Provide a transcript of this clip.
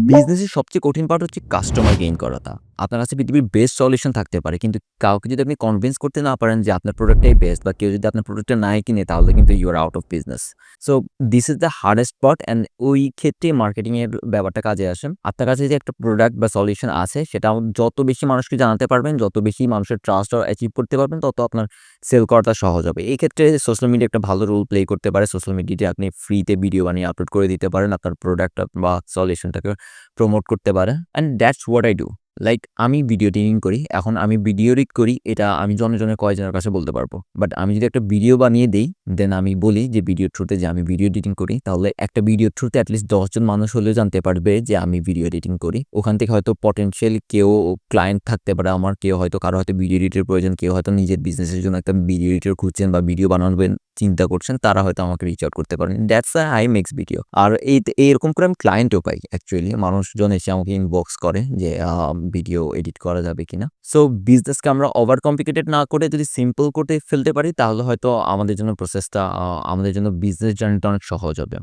বিজনেসের সবচেয়ে কঠিন পার্ট হচ্ছে কাস্টমার গেইন করাটা। আপনার কাছে পৃথিবীর বেস্ট সলিউশন থাকতে পারে। কিন্তু কাউকে যদি আপনি কনভিন্স করতে না পারেন যে আপনার প্রোডাক্টটাই বেস্ট বা কেউ যদি আপনার প্রোডাক্টটা নাই কিনে তাহলে কিন্তু you are out of business. So this is the hardest part and ওই ক্ষেত্রে মার্কেটিং এর ব্যাপারটা কাজে আসে। আপনার কাছে যে একটা প্রোডাক্ট বা সলিউশন আছে সেটা যত বেশি মানুষকে জানাতে পারবেন, যত বেশি মানুষের ট্রাস্ট অ্যাচিভ করতে পারবেন তত আপনার সেল করাটা সহজ হবে। এই ক্ষেত্রে সোশ্যাল মিডিয়া একটা ভালো রোল প্লে করতে পারে। সোশ্যাল মিডিয়াতে আপনি ফ্রিতে ভিডিও বানিয়ে আপলোড করে দিতে পারেন আপনার প্রোডাক্ট বা সলিউশনটাকে প্রমোট করতে পারে and that's what I do. Like আমি ভিডিও এডিটিং করি। এখন আমি ভিডিও এডিট করি এটা আমি জনে কয়জনের কাছে বলতে পারবো। বাট আমি যদি একটা ভিডিও বানিয়ে দেই, দেন আমি বলি যে ভিডিওর থ্রুতে যে আমি ভিডিও এডিটিং করি, তাহলে একটা ভিডিওর থ্রুতে এটলিস্ট ১০ জন মানুষ হলেও জানতে পারবে যে আমি ভিডিও এডিটিং করি। ওখান থেকে হয়তো পটেনশিয়াল কেউ ক্লায়েন্ট থাকতে পারে আমার, কেউ হয়তো কারো হয়তো ভিডিও এডিটের প্রয়োজন, কেউ হয়তো নিজের বিজনেসের জন্য একটা ভিডিও এডিটর খুঁজছেন বা ভিডিও বানাবেন চিন্তা করছেন, তারা হয়তো আমাকে রিচ আউট করতে পারেন। That's I makes video. আর এরকম করে আমি ক্লায়েন্টও পাই অ্যাকচুয়ালি। মানুষজন এসে আমাকে ইনবক্স করে যে ভিডিও এডিট করা যাবে কিনা। সো বিজনেসকে আমরা ওভার কমপ্লিকেটেড না করে যদি সিম্পল করে ফেলতে পারি তাহলে হয়তো আমাদের জন্য প্রসেসটা আমাদের জন্য বিজনেস জার্নিটা অনেক সহজ হবে।